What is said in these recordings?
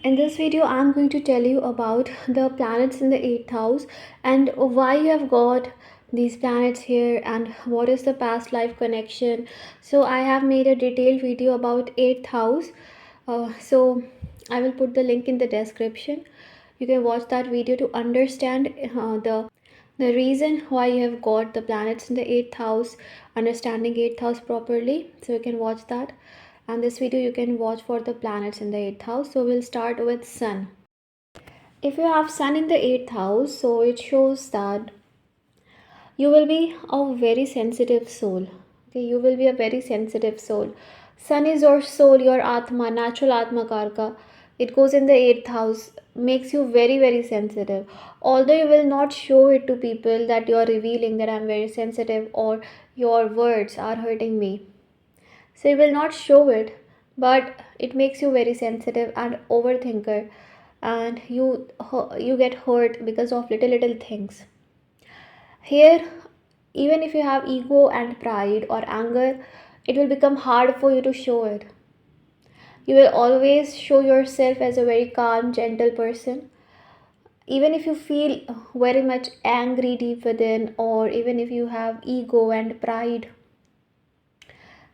In this video, I'm going to tell you about the planets in the 8th house and why you have got these planets here and what is the past life connection. So I have made a detailed video about 8th house. So I will put the link in the description. You can watch that video to understand the reason why you have got the planets in the 8th house, understanding 8th house properly. So you can watch that, and this video you can watch for the planets in the 8th house. So we'll start with sun. If you have sun in the 8th house, so it shows that you will be a very sensitive soul. Okay, you will be a very sensitive soul. Sun is your soul, your atma, natural atma karka. It goes in the 8th house, makes you very sensitive. Although you will not show it to people that you are revealing that I'm very sensitive or your words are hurting me, so you will not show it, but it makes you very sensitive and overthinker, and you get hurt because of little things. Here, even if you have ego and pride or anger, it will become hard for you to show it. You will always show yourself as a very calm, gentle person. Even if you feel very much angry deep within, or even if you have ego and pride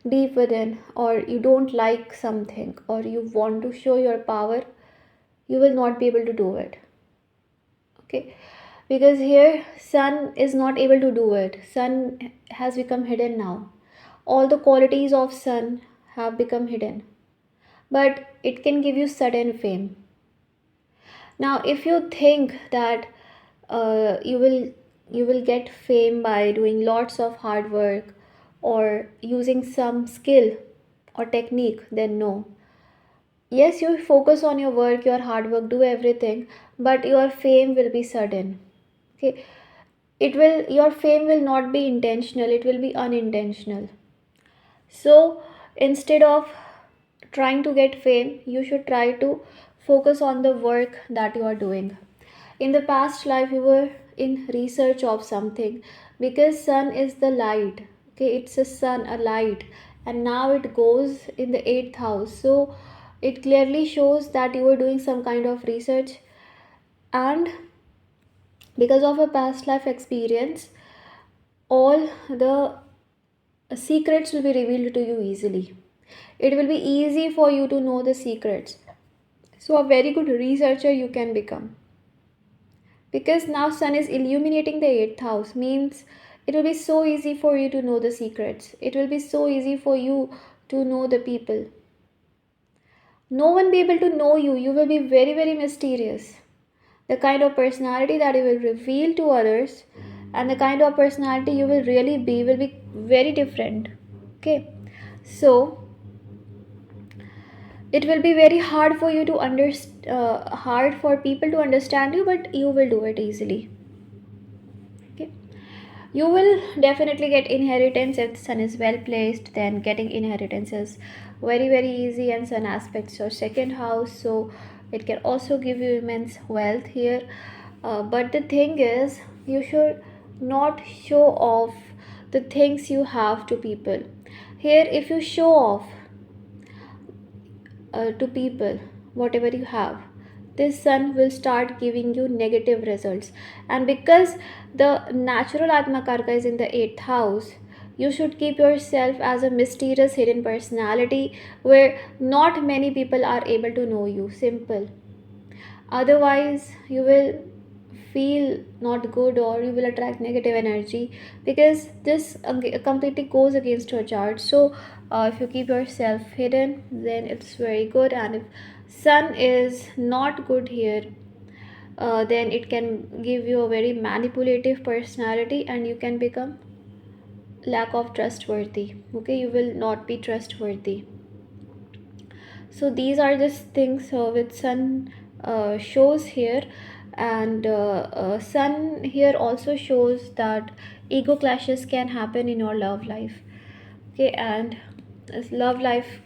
deep within, or you don't like something, or you want to show your power, you will not be able to do it. Okay, because here sun is not able to do it. Sun has become hidden now. All the qualities of sun have become hidden, but it can give you sudden fame. Now if you think that you will get fame by doing lots of hard work or using some skill or technique, then no. Yes, you focus on your work, your hard work, do everything, but your fame will be sudden. Okay, your fame will not be intentional, it will be unintentional. So instead of trying to get fame, you should try to focus on the work that you are doing. In the past life, you were in research of something, because sun is the light. Okay, it's a sun, a light, and now it goes in the 8th house. So it clearly shows that you were doing some kind of research, and because of a past life experience, all the secrets will be revealed to you easily. It will be easy for you to know the secrets. So a very good researcher you can become, because now sun is illuminating the 8th house, means it will be so easy for you to know the secrets. It will be so easy for you to know the people. No one be able to know you. You will be very mysterious. The kind of personality that you will reveal to others and the kind of personality you will really be will be very different. Okay, so it will be very hard for you to hard for people to understand you, but you will do it easily. Okay, you will definitely get inheritance if sun is well placed. Then getting inheritance is very easy, and sun aspects your second house, so it can also give you immense wealth here. But the thing is, you should not show off the things you have to people. Here, if you show off to people whatever you have, this sun will start giving you negative results. And because the natural atma karka is in the 8th house, you should keep yourself as a mysterious hidden personality where not many people are able to know you. Simple. Otherwise you will feel not good, or you will attract negative energy, because this completely goes against your chart. So if you keep yourself hidden, then it's very good. And if sun is not good here, then it can give you a very manipulative personality, and you can become lack of trustworthy. Okay, you will not be trustworthy. So these are just things with sun shows here. And sun here also shows that ego clashes can happen in your love life. Okay, and this love life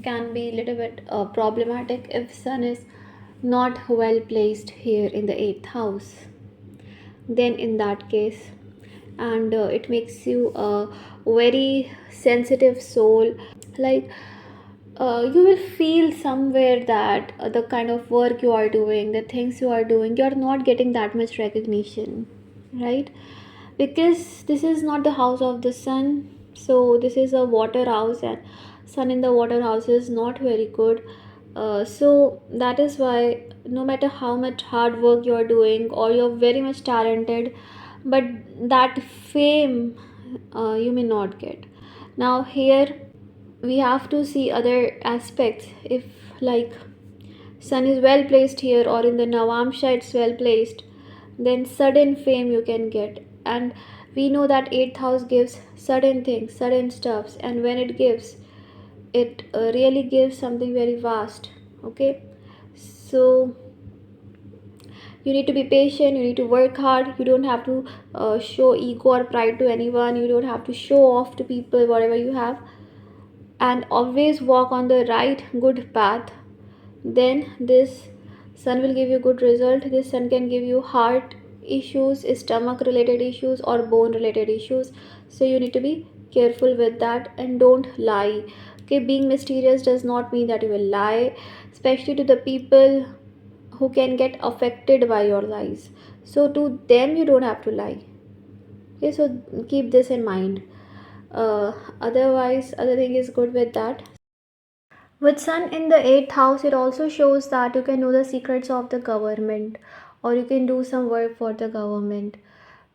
can be a little bit problematic if sun is not well placed here in the 8th house. Then in that case, and it makes you a very sensitive soul. Like, you will feel somewhere that the kind of work you are doing, the things you are doing, you're not getting that much recognition, right? Because this is not the house of the sun, so this is a water house, and sun in the water house is not very good. So that is why no matter how much hard work you are doing or you're very much talented, but that fame you may not get. Now here we have to see other aspects. If like sun is well placed here or in the navamsha it's well placed, then sudden fame you can get. And we know that 8th house gives sudden things, sudden stuffs, and when it gives, it really gives something very vast. Okay, so you need to be patient, you need to work hard, you don't have to show ego or pride to anyone, you don't have to show off to people whatever you have, and always walk on the right good path. Then this sun will give you good result. This sun can give you heart issues, stomach related issues, or bone related issues, so you need to be careful with that and don't lie. Okay, being mysterious does not mean that you will lie, especially to the people who can get affected by your lies. So to them you don't have to lie. Okay, so keep this in mind. Otherwise other thing is good with that. With Sun in the 8th house, it also shows that you can know the secrets of the government, or you can do some work for the government,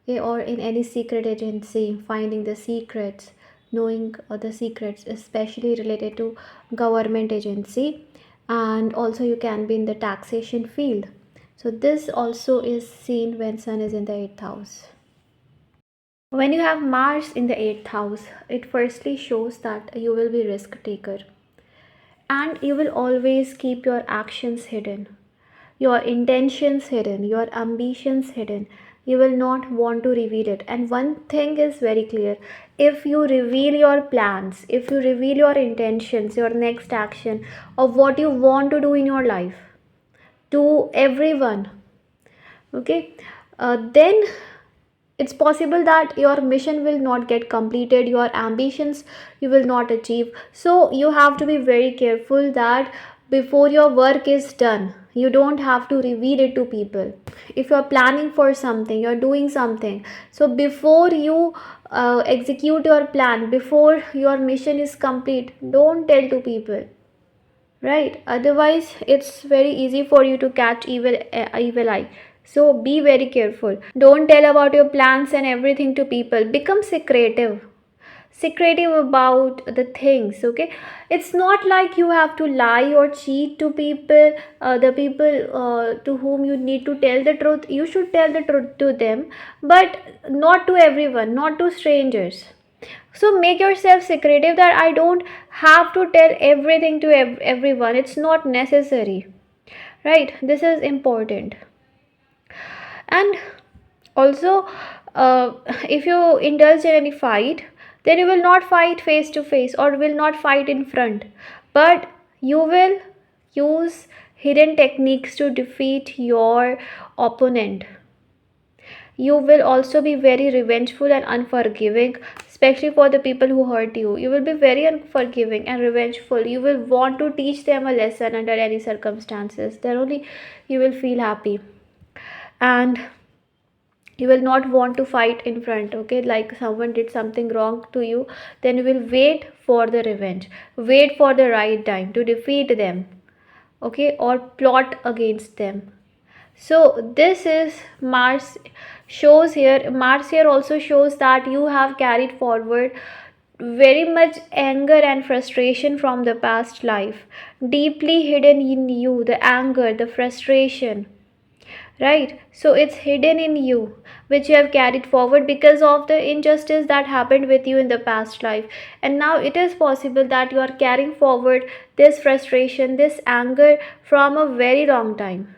okay, or in any secret agency, finding the secrets, knowing the secrets, especially related to government agency, and also you can be in the taxation field. So, this also is seen when Sun is in the 8th house. When you have Mars in the 8th house, it firstly shows that you will be risk taker, and you will always keep your actions hidden, your intentions hidden, your ambitions hidden. You will not want to reveal it. And one thing is very clear: if you reveal your plans, if you reveal your intentions, your next action of what you want to do in your life to everyone, okay, then it's possible that your mission will not get completed, your ambitions you will not achieve. So you have to be very careful that before your work is done, you don't have to reveal it to people. If you're planning for something, you're doing something, so before you execute your plan, before your mission is complete, don't tell to people, right? Otherwise it's very easy for you to catch evil eye. So be very careful, don't tell about your plans and everything to people. Become secretive about the things. Okay, it's not like you have to lie or cheat to people. The people to whom you need to tell the truth, you should tell the truth to them, but not to everyone, not to strangers. So make yourself secretive, that I don't have to tell everything to everyone, it's not necessary, right? This is important. And also, if you indulge in any fight, then you will not fight face to face or will not fight in front, but you will use hidden techniques to defeat your opponent. You will also be very revengeful and unforgiving, especially for the people who hurt you. You will be very unforgiving and revengeful. You will want to teach them a lesson under any circumstances. Then only you will feel happy. And you will not want to fight in front. Okay, like someone did something wrong to you, then you will wait for the revenge, wait for the right time to defeat them, okay, or plot against them. So this is Mars shows here. Mars here also shows that you have carried forward very much anger and frustration from the past life, deeply hidden in you, the anger, the frustration, right? So it's hidden in you, which you have carried forward because of the injustice that happened with you in the past life. And now it is possible that you are carrying forward this frustration, this anger from a very long time.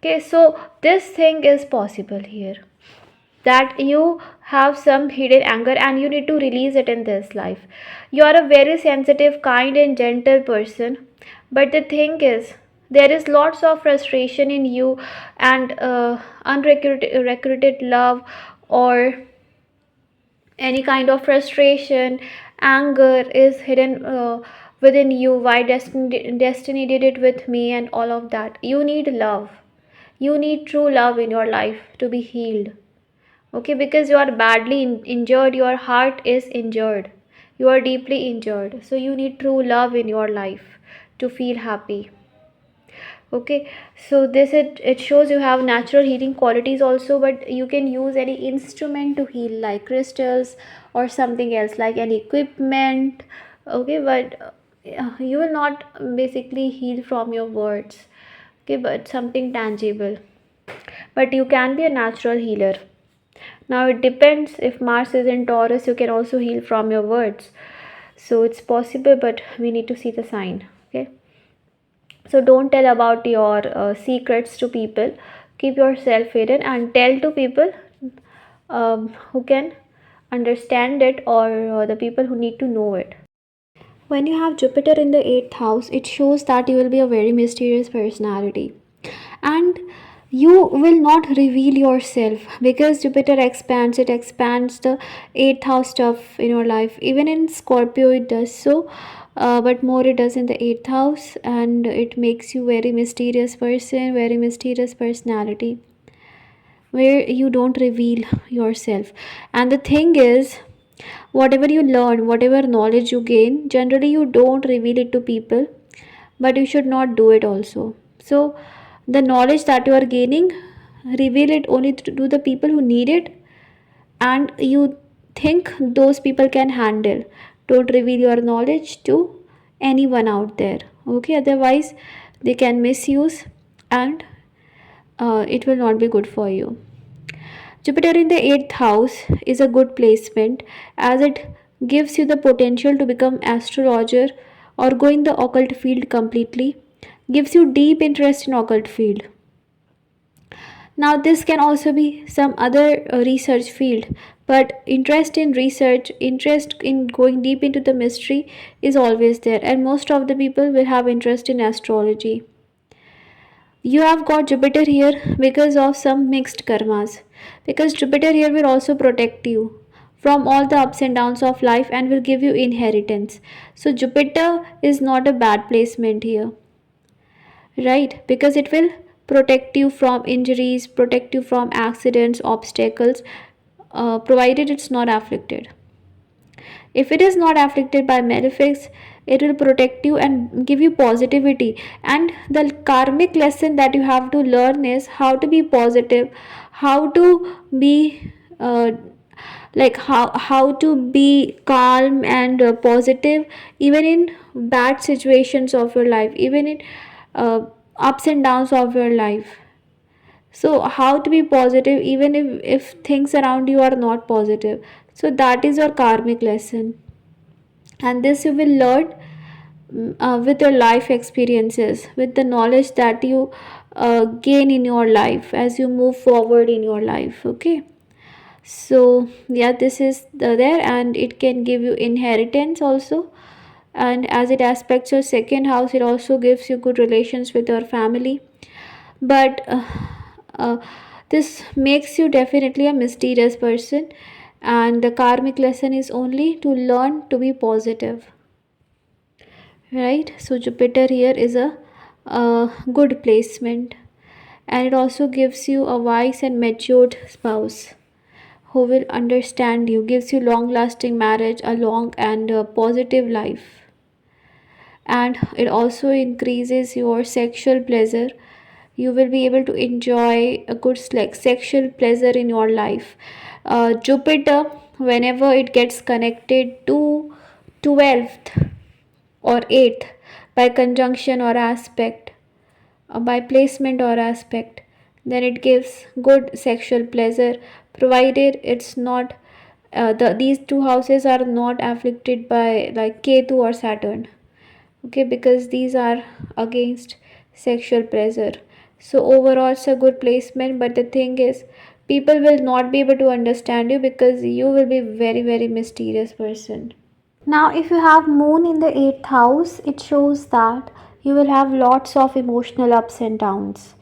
Okay, so this thing is possible here, that you have some hidden anger and you need to release it in this life. You are a very sensitive, kind, and gentle person, but the thing is, there is lots of frustration in you, and unrecruited love, or any kind of frustration, anger is hidden within you, why destiny did it with me, and all of that. You need love. You need true love in your life to be healed. Okay, because you are badly injured, your heart is injured, you are deeply injured, so you need true love in your life to feel happy. Okay, so this it shows you have natural healing qualities also, but you can use any instrument to heal, like crystals or something else, like any equipment. Okay, but you will not basically heal from your words. Okay, but something tangible, but you can be a natural healer. Now it depends, if Mars is in Taurus, you can also heal from your words. So it's possible, but we need to see the sign. Okay. So don't tell about your secrets to people. Keep yourself hidden and tell to people who can understand it, or the people who need to know it. When you have Jupiter in the 8th house, it shows that you will be a very mysterious personality. And you will not reveal yourself, because Jupiter expands, it expands the 8th house stuff in your life. Even in Scorpio, it does so. But more it does in the 8th house, and it makes you very mysterious person, very mysterious personality, where you don't reveal yourself. And the thing is, whatever you learn, whatever knowledge you gain, generally you don't reveal it to people, but you should not do it also. So the knowledge that you are gaining, reveal it only to the people who need it and you think those people can handle. Don't reveal your knowledge to anyone out there. Okay, otherwise they can misuse, and it will not be good for you. Jupiter in the 8th house is a good placement, as it gives you the potential to become astrologer or go in the occult field completely, gives you deep interest in occult field. Now this can also be some other research field, but interest in research, interest in going deep into the mystery is always there, and most of the people will have interest in astrology. You have got Jupiter here because of some mixed karmas. Because Jupiter here will also protect you from all the ups and downs of life and will give you inheritance. So Jupiter is not a bad placement here, right? Because it will protect you from injuries, protect you from accidents, obstacles, provided it's not afflicted. If it is not afflicted by malefics, it will protect you and give you positivity. And the karmic lesson that you have to learn is how to be positive, how to be how to be calm and positive even in bad situations of your life, even in uh, ups and downs of your life. So how to be positive even if things around you are not positive. So that is your karmic lesson, and this you will learn with your life experiences, with the knowledge that you gain in your life as you move forward in your life. Okay, so yeah, this is there, and it can give you inheritance also. And as it aspects your second house, it also gives you good relations with your family. But uh, this makes you definitely a mysterious person, and the karmic lesson is only to learn to be positive, right? So Jupiter here is a good placement, and it also gives you a wise and matured spouse who will understand you, gives you long lasting marriage, a long and positive life. And it also increases your sexual pleasure. You will be able to enjoy a good sexual pleasure in your life. Jupiter, whenever it gets connected to 12th or 8th by conjunction or aspect, by placement or aspect, then it gives good sexual pleasure, provided it's not these two houses are not afflicted by like Ketu or Saturn. Okay, because these are against sexual pleasure. So overall it's a good placement, but the thing is, people will not be able to understand you because you will be very mysterious person. Now, if you have moon in the 8th house, it shows that you will have lots of emotional ups and downs.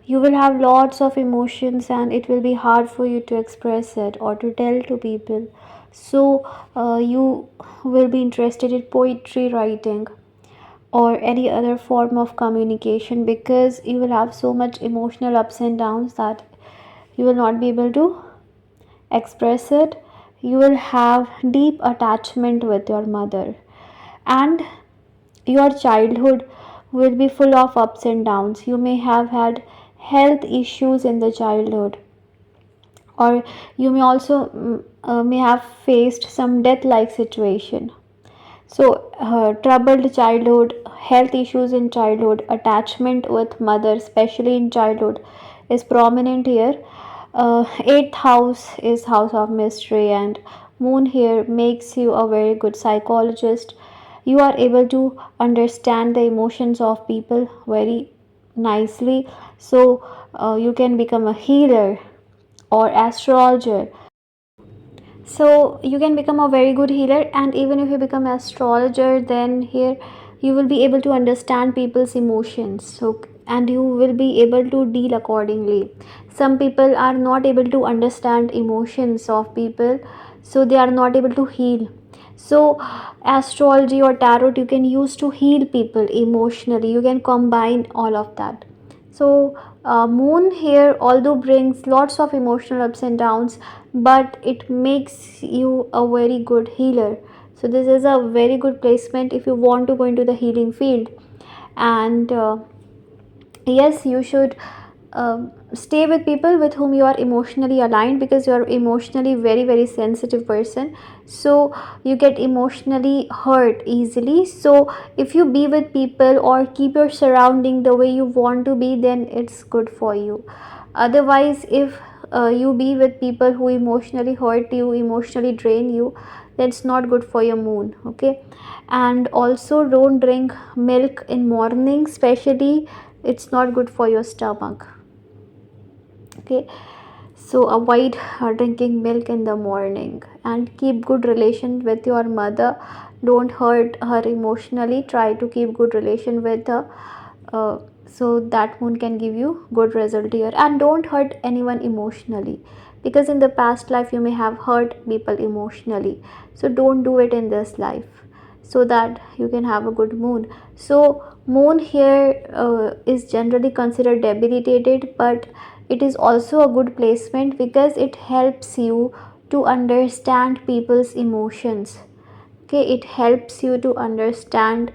You will have lots of emotions, and it will be hard for you to express it or to tell to people. So, you will be interested in poetry writing. or any other form of communication, because you will have so much emotional ups and downs that you will not be able to express it. You will have deep attachment with your mother, and your childhood will be full of ups and downs. You may have had health issues in the childhood, or you may also may have faced some death like situation. So troubled childhood, health issues in childhood, attachment with mother especially in childhood is prominent here. Eighth house is house of mystery, and moon here makes you a very good psychologist. You are able to understand the emotions of people very nicely. So you can become a healer or astrologer. So you can become a very good healer, and even if you become astrologer, then here you will be able to understand people's emotions. So, and you will be able to deal accordingly. Some people are not able to understand emotions of people, so they are not able to heal. So astrology or tarot you can use to heal people emotionally. You can combine all of that. So moon here although brings lots of emotional ups and downs, but it makes you a very good healer. So this is a very good placement if you want to go into the healing field. And yes, you should stay with people with whom you are emotionally aligned, because you are emotionally very sensitive person. So you get emotionally hurt easily. So if you be with people or keep your surrounding the way you want to be, then it's good for you. Otherwise, if you be with people who emotionally hurt you, emotionally drain you, that's not good for your moon. Okay. And also don't drink milk in morning, especially it's not good for your stomach. Okay. So avoid drinking milk in the morning, and keep good relation with your mother. Don't hurt her emotionally. Try to keep good relation with her, so that moon can give you good result here. And don't hurt anyone emotionally, because in the past life you may have hurt people emotionally. So don't do it in this life, so that you can have a good moon. So moon here is generally considered debilitated, but it is also a good placement because it helps you to understand people's emotions. Okay, it helps you to understand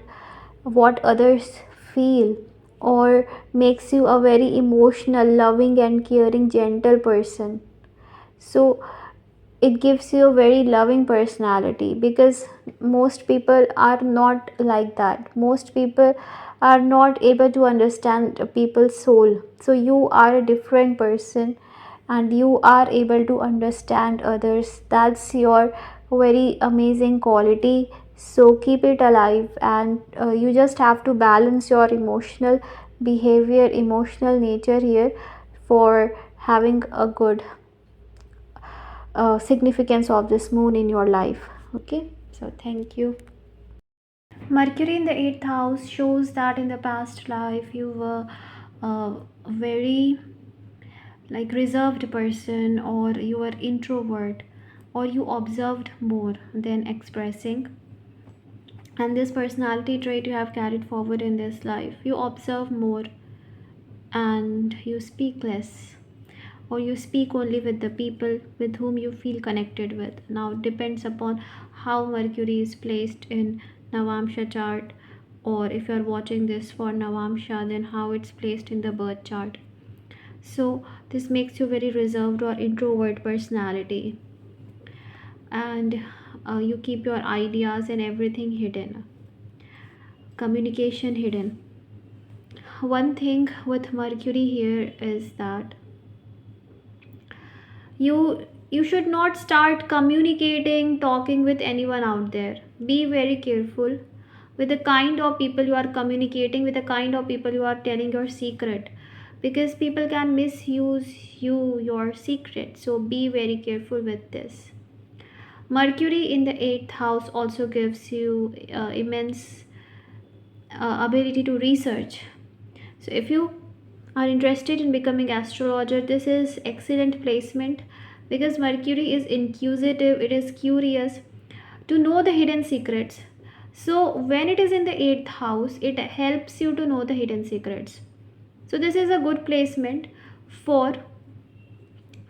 what others feel, or makes you a very emotional, loving and caring, gentle person. So it gives you a very loving personality, because most people are not like that. Most people are not able to understand people's soul. So you are a different person, and you are able to understand others. That's your very amazing quality. So keep it alive, and you just have to balance your emotional behavior, emotional nature here, for having a good significance of this moon in your life. Okay, so thank you. Mercury in the eighth house shows that in the past life you were a very like reserved person, or you were introvert, or you observed more than expressing. And this personality trait you have carried forward in this life. You observe more and you speak less, or you speak only with the people with whom you feel connected with. Now it depends upon how Mercury is placed in Navamsha chart, or if you are watching this for Navamsha, then how it's placed in the birth chart. So this makes you very reserved or introvert personality, and you keep your ideas and everything hidden, communication hidden. One thing with Mercury here is that you should not start communicating, talking with anyone out there. Be very careful with the kind of people you are communicating, with the kind of people you are telling your secret, because people can misuse your secret. So be very careful with this. Mercury in the eighth house also gives you immense ability to research. So if you are interested in becoming astrologer, this is excellent placement, because Mercury is inquisitive, it is curious to know the hidden secrets. So when it is in the 8th house, it helps you to know the hidden secrets. So this is a good placement for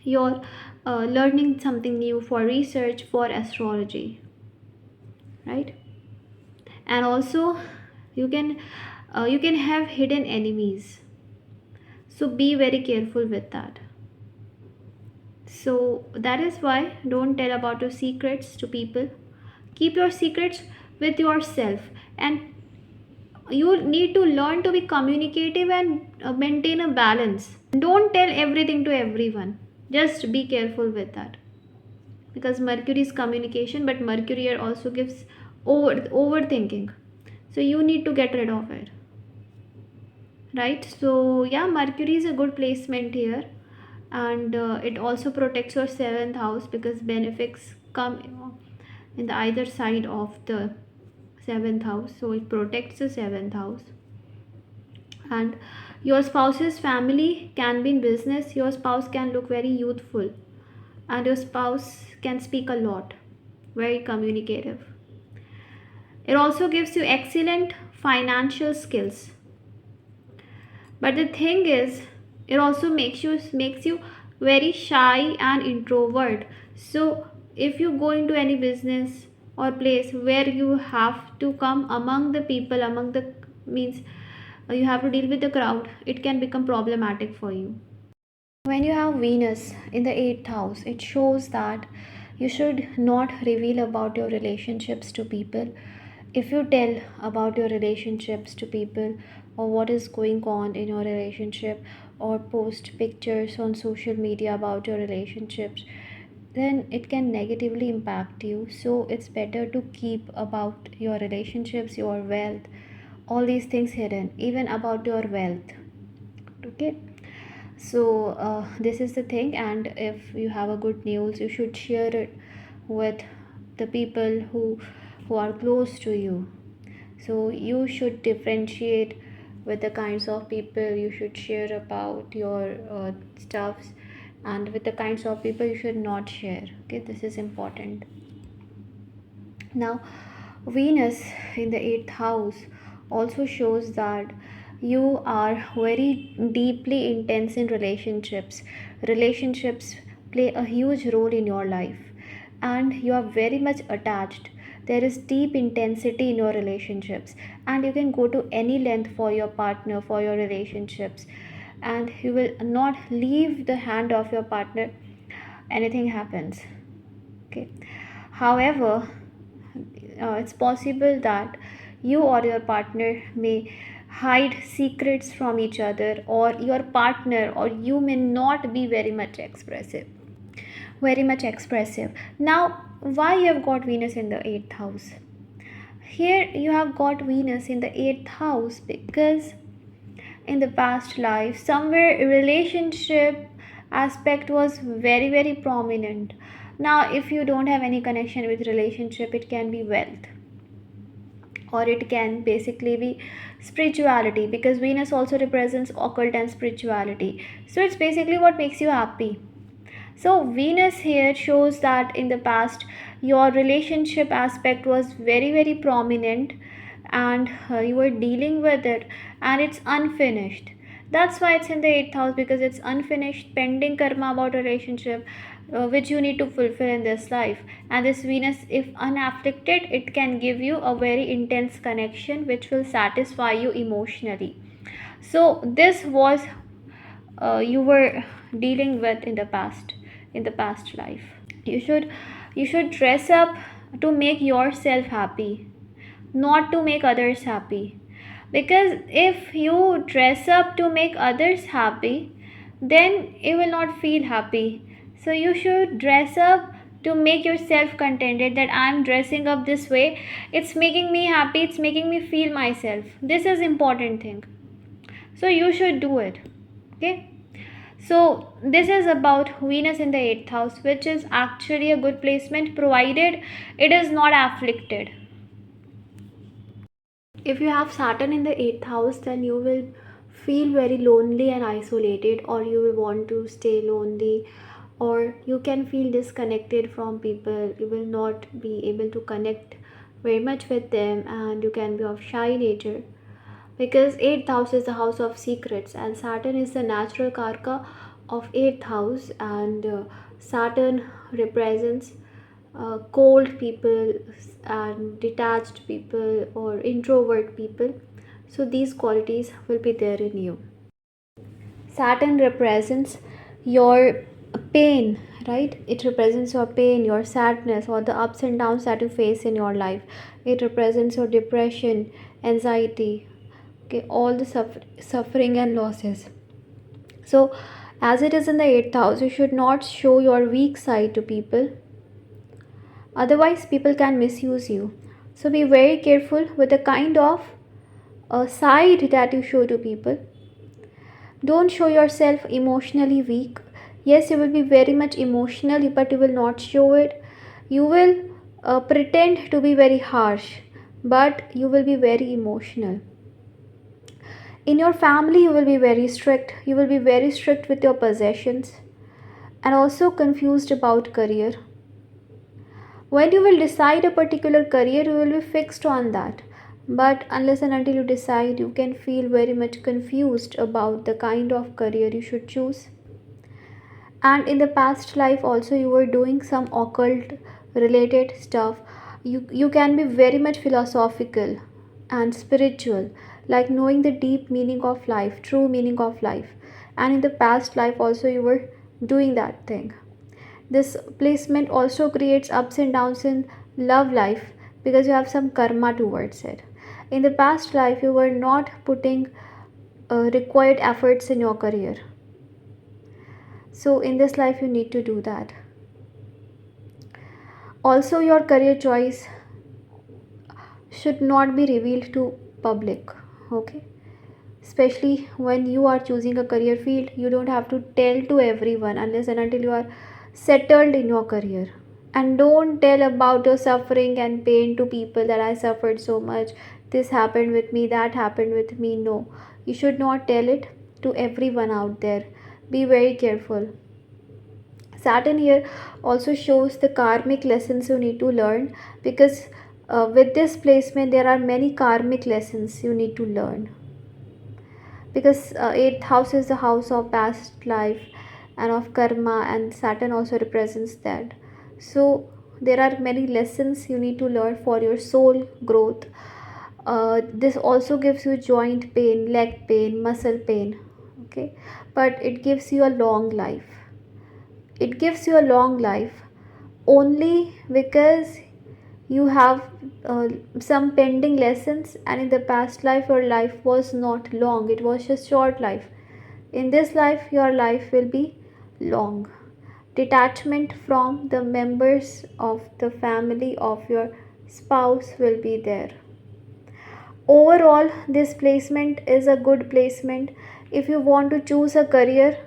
your learning something new, for research, for astrology, right? And also you can have hidden enemies, so be very careful with that. So that is why don't tell about your secrets to people. Keep your secrets with yourself, and you need to learn to be communicative and maintain a balance. Don't tell everything to everyone. Just be careful with that, because Mercury is communication, but Mercury here also gives overthinking. So you need to get rid of it, right? So yeah, Mercury is a good placement here, and it also protects your 7th house, because benefics come, in the either side of the 7th house, so it protects the 7th house. And your spouse's family can be in business. Your spouse can look very youthful, and your spouse can speak a lot, very communicative. It also gives you excellent financial skills, but the thing is, it also makes you very shy and introvert. So if you go into any business or place where you have to come among the people, among the means, you have to deal with the crowd, it can become problematic for you. When you have Venus in the 8th house, it shows that you should not reveal about your relationships to people. If you tell about your relationships to people, or what is going on in your relationship, or post pictures on social media about your relationships, then it can negatively impact you. So it's better to keep about your relationships, your wealth, all these things hidden, even about your wealth. Okay, so this is the thing, and if you have a good news, you should share it with the people who are close to you. So you should differentiate with the kinds of people you should share about your stuffs, and with the kinds of people you should not share. Okay, this is important. Now, Venus in the 8th house also shows that you are very deeply intense in relationships. Relationships play a huge role in your life, and you are very much attached. There is deep intensity in your relationships, and you can go to any length for your partner, for your relationships, and you will not leave the hand of your partner anything happens. Okay, however, it's possible that you or your partner may hide secrets from each other, or your partner or you may not be very much expressive. Now, why you have got Venus in the 8th house? Here you have got Venus in the 8th house because in the past life somewhere relationship aspect was very prominent. Now, if you don't have any connection with relationship, it can be wealth, or it can basically be spirituality, because Venus also represents occult and spirituality. So it's basically what makes you happy. So Venus here shows that in the past your relationship aspect was very prominent, and you were dealing with it, and it's unfinished. That's why it's in the 8th house, because it's unfinished pending karma about a relationship, which you need to fulfill in this life. And this Venus, if unafflicted, it can give you a very intense connection which will satisfy you emotionally. So this was you were dealing with in the past life. You should dress up to make yourself happy, not to make others happy. Because if you dress up to make others happy, then you will not feel happy. So you should dress up to make yourself contented, that I'm dressing up this way, it's making me happy, it's making me feel myself. This is important thing. So you should do it. Okay, so this is about Venus in the 8th house, which is actually a good placement provided it is not afflicted. If you have Saturn in the 8th house, then you will feel very lonely and isolated, or you will want to stay lonely, or you can feel disconnected from people. You will not be able to connect very much with them, and you can be of shy nature, because 8th house is the house of secrets, and Saturn is the natural karka of 8th house. And Saturn represents cold people and detached people or introvert people. So these qualities will be there in you. Saturn represents your pain, right? It represents your pain, your sadness, or the ups and downs that you face in your life. It represents your depression, anxiety, okay, all the suffering and losses. So, as it is in the 8th house, you should not show your weak side to people, otherwise, people can misuse you. So, be very careful with the kind of side that you show to people. Don't show yourself emotionally weak. Yes, you will be very much emotional, but you will not show it. You will pretend to be very harsh, but you will be very emotional. In your family, you will be very strict. You will be very strict with your possessions and also confused about career. When you will decide a particular career, you will be fixed on that. But unless and until you decide, you can feel very much confused about the kind of career you should choose. And in the past life also you were doing some occult related stuff. You can be very much philosophical and spiritual, like knowing the deep meaning of life, true meaning of life. And in the past life also you were doing that thing. This placement also creates ups and downs in love life, because you have some karma towards it. In the past life you were not putting required efforts in your career, so in this life you need to do that. Also, your career choice should not be revealed to public, okay? Especially when you are choosing a career field, you don't have to tell to everyone unless and until you are settled in your career. And don't tell about your suffering and pain to people, that I suffered so much, this happened with me, that happened with me. No, you should not tell it to everyone out there. Be very careful. Saturn here also shows the karmic lessons you need to learn, because with this placement there are many karmic lessons you need to learn, because 8th house is the house of past life and of karma, and Saturn also represents that. So there are many lessons you need to learn for your soul growth. This also gives you joint pain, leg pain, muscle pain, okay, but it gives you a long life. It gives you a long life only because you have some pending lessons, and in the past life your life was not long, it was just short life. In this life your life will be long. Detachment from the members of the family of your spouse will be there. Overall, this placement is a good placement if you want to choose a career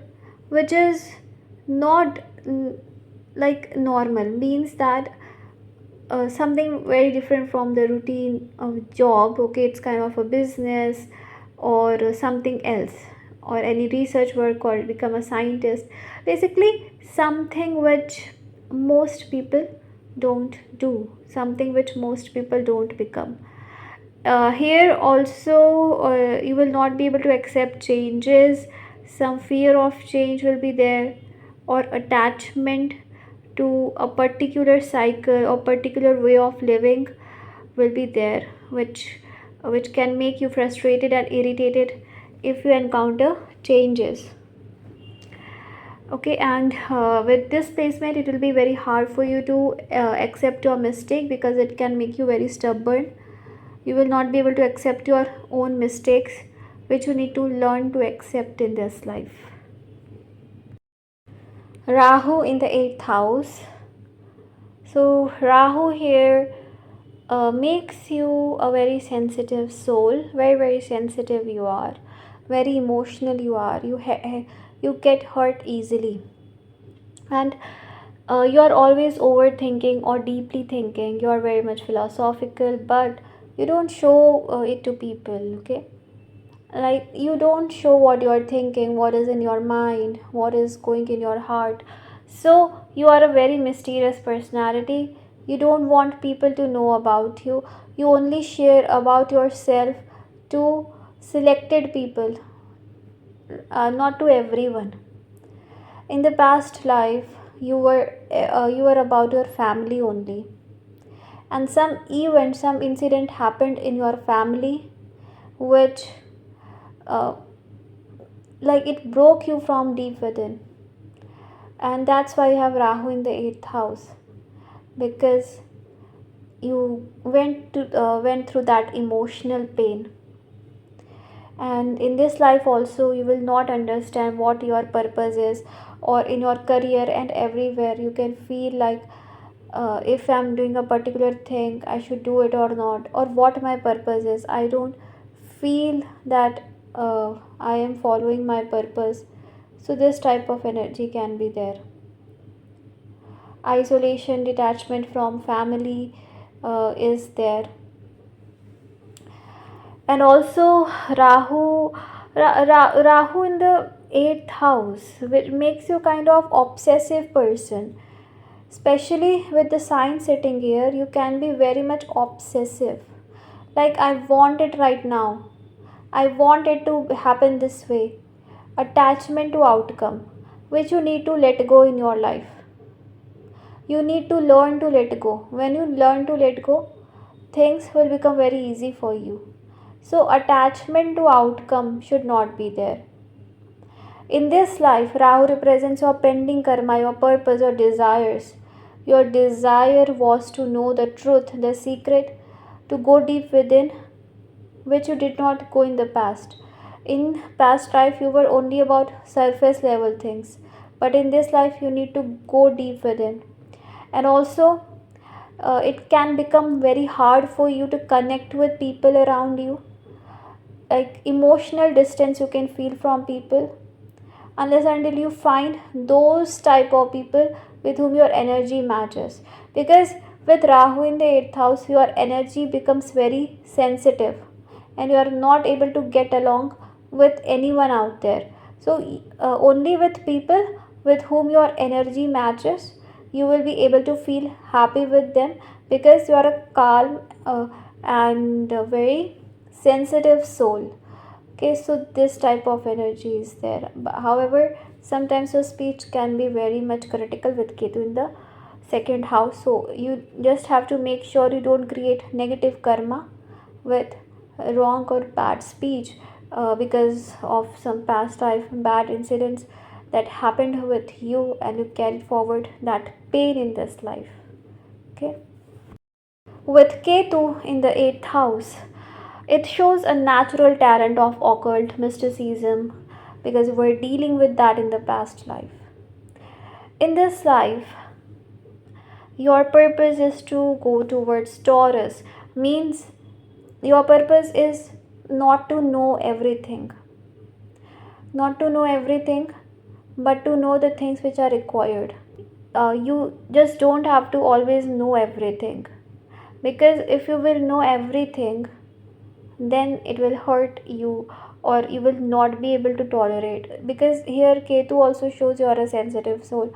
which is not like normal, means that something very different from the routine of job, okay, it's kind of a business or something else, or any research work, or become a scientist, basically something which most people don't do, something which most people don't become. Here also you will not be able to accept changes, some fear of change will be there, or attachment to a particular cycle or particular way of living will be there, which can make you frustrated and irritated if you encounter changes. Okay, and with this placement it will be very hard for you to accept your mistake, because it can make you very stubborn. You will not be able to accept your own mistakes, which you need to learn to accept in this life. Rahu in the 8th house. So Rahu here makes you a very sensitive soul. Very very sensitive you are. Very emotional you are. You get hurt easily, and you are always overthinking or deeply thinking. You are very much philosophical, but you don't show it to people. Okay, like you don't show what you are thinking, what is in your mind, what is going in your heart. So you are a very mysterious personality, You don't want people to know about you. You only share about yourself to selected people, not to everyone. In the past life, you were about your family only, and some event, some incident happened in your family, which uh, like it broke you from deep within, and that's why you have Rahu in the eighth house, because you went through that emotional pain. And in this life also you will not understand what your purpose is, or in your career and everywhere you can feel like, if I'm doing a particular thing I should do it or not, or what my purpose is. I don't feel that I am following my purpose. So this type of energy can be there. Isolation, detachment from family is there. And also Rahu in the eighth house, which makes you kind of obsessive person. Especially with the sign sitting here, you can be very much obsessive. Like, I want it right now, I want it to happen this way. Attachment to outcome, which you need to let go in your life. You need to learn to let go. When you learn to let go, things will become very easy for you. So attachment to outcome should not be there. In this life, Rahu represents your pending karma, your purpose, your desires. Your desire was to know the truth, the secret, to go deep within, which you did not go in the past. In past life, you were only about surface level things, but in this life, you need to go deep within. And also, it can become very hard for you to connect with people around you. Like, emotional distance you can feel from people, unless until you find those type of people with whom your energy matches. Because with Rahu in the 8th house, your energy becomes very sensitive and you are not able to get along with anyone out there. So only with people with whom your energy matches, you will be able to feel happy with them, because you are a calm and very sensitive soul. Okay, so this type of energy is there. However, sometimes your speech can be very much critical with Ketu in the second house. So you just have to make sure you don't create negative karma with wrong or bad speech, because of some past life bad incidents that happened with you, and you carried forward that pain in this life. Okay, with Ketu in the 8th house, it shows a natural talent of occult mysticism, because we're dealing with that in the past life. In this life, your purpose is to go towards Taurus, means your purpose is not to know everything, not to know everything, but to know the things which are required. You just don't have to always know everything, because if you will know everything, then it will hurt you, or you will not be able to tolerate. Because here Ketu also shows you are a sensitive soul,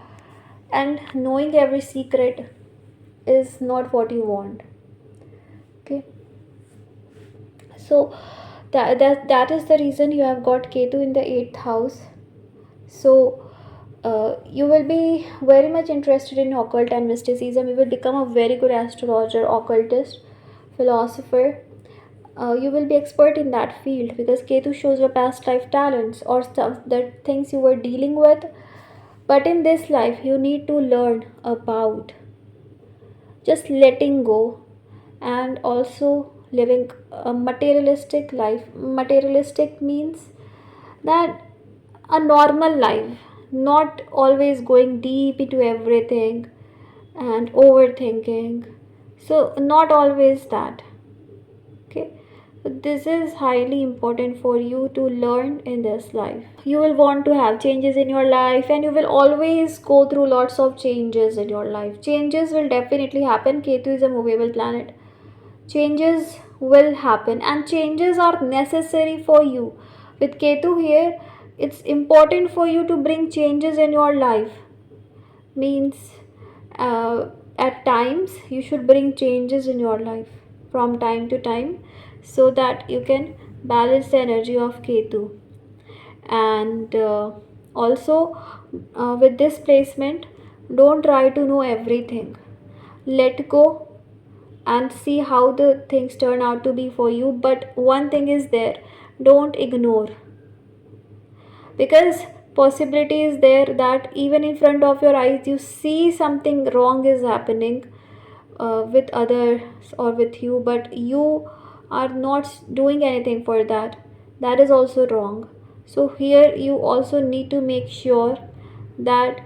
and knowing every secret is not what you want. Okay, so that is the reason you have got Ketu in the 8th house. So you will be very much interested in occult and mysticism. You will become a very good astrologer, occultist, philosopher. You will be expert in that field, because Ketu shows your past life talents or stuff, the things you were dealing with. But in this life, you need to learn about just letting go, and also living a materialistic life. Materialistic means that a normal life, not always going deep into everything and overthinking. So, not always that. Okay, so this is highly important for you to learn in this life. You will want to have changes in your life, and you will always go through lots of changes in your life. Changes will definitely happen. Ketu is a movable planet. Changes will happen, and changes are necessary for you. With Ketu here, it's important for you to bring changes in your life. Means, uh, at times you should bring changes in your life from time to time, so that you can balance the energy of Ketu. And also, with this placement, don't try to know everything. Let go and see how the things turn out to be for you. But one thing is there, don't ignore, because possibility is there that even in front of your eyes you see something wrong is happening with others or with you, but you are not doing anything for that. That is also wrong. So here you also need to make sure that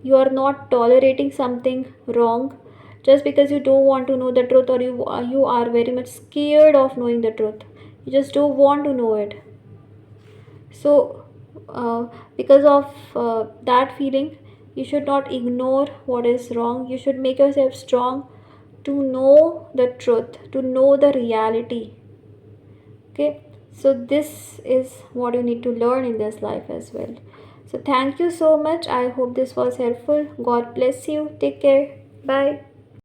you are not tolerating something wrong just because you don't want to know the truth, or you are very much scared of knowing the truth. You just don't want to know it. So because of that feeling, you should not ignore what is wrong. You should make yourself strong to know the truth, to know the reality. Okay, so this is what you need to learn in this life as well. So thank you so much. I hope this was helpful. God bless you. Take care. Bye.